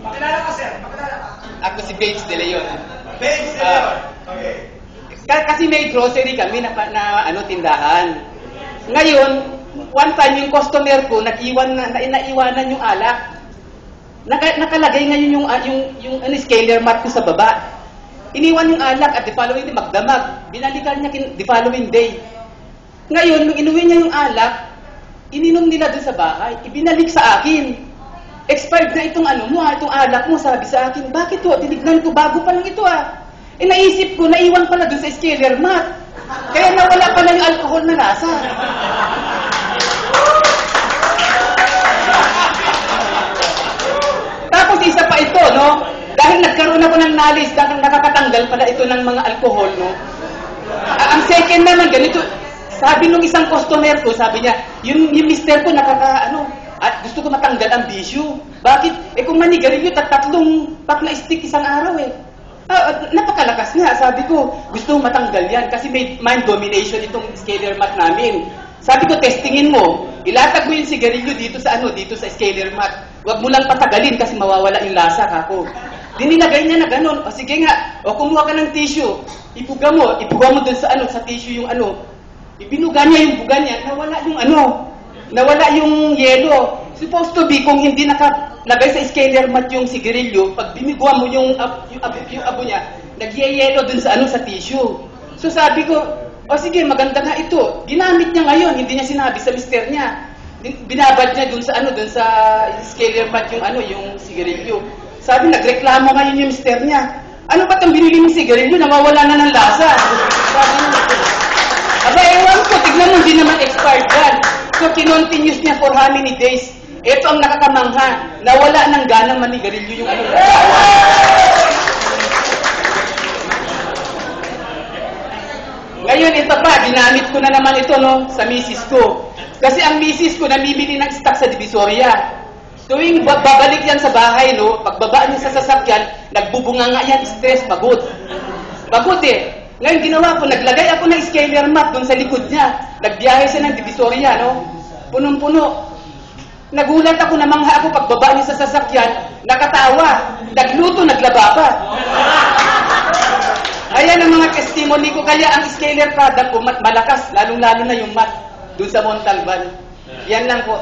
Makilala ka, sir. Makilala ka. Ako si Bates De Leon. Bates De Leon. Okay. Kasi may grocery kami na tindahan. Ngayon, one time yung customer ko naiwanan yung alak. Nakalagay ngayon yung scaler mat ko sa baba. Iniwan yung alak at the following day magdamag. Binalikan niya the following day. Ngayon, nung inuwi niya yung alak, ininom nila doon sa bahay. Ibinalik sa akin. Expired na itong itong alak mo, sabi sa akin. Bakit to? Tinignan ko, bago pa lang ito naisip ko, naiwan pala doon sa scaler mat. Kaya nawala pala yung alcohol na lasa. Tapos isa pa ito, no? Dahil nagkaroon ako ng knowledge, dahil nakakatanggal pala ito ng mga alcohol, no? Ang second naman, ganito, sabi nung isang customer ko, sabi niya, yung mister ko at gusto ko matanggal ang bisyo. Bakit? Kung manigarilyo, tatlong pack na stick isang araw napakalakas nga. Sabi ko, gusto ko matanggal yan kasi may mind domination itong scaler mat namin. Sabi ko, testingin mo. Ilatag mo yung sigarilyo dito sa scaler mat. Huwag mo lang patagalin kasi mawawala yung lasa kako. Dinilagay niya na ganun. O sige nga, kumuha ka ng tissue. Ipuga mo dun sa tissue yung Ibinuga niya yung buga niya, nawala yung yelo. Supposed to be, kung hindi nakalagay sa scaler mat yung sigarilyo, pag binigwa mo yung abo niya, nagyeyelo dun sa tissue. So sabi ko, sige, maganda nga ito. Ginamit niya ngayon, hindi niya sinabi sa mister niya. Binabad niya dun sa scaler mat yung sigarilyo. Sabi, nagreklamo ngayon yung mister niya. Ano ba itong binili mong sigarilyo? Nawawala na ng lasa. Sabi niya, ewan ko, tignan mo, hindi naman expired yan. So, kinontinuous niya for how many days? Ito ang nakakamangha. Nawala ng ganang manigarilyo yung Ngayon, ito pa, ginamit ko na naman ito, sa misis ko. Kasi ang misis ko, namimili ng stock sa Divisoria. Tuwing babalik yan sa bahay, pagbaba niya sa sasakyan, nagbubunga nga yan, stress, pagod. Pagod Ngayon, ginawa ko, naglagay ako ng scaler mat doon sa likod niya. Nagbiyahe siya ng Divisoria, Punong-puno. Nagulat ako, namangha ako pagbaba niya sa sasakyan, nakatawa. Nagluto, naglaba pa. Ayan ang mga testimony ko. Kaya ang scaler product ko, malakas, lalong-lalo na yung mat doon sa Montalban. Yan lang po.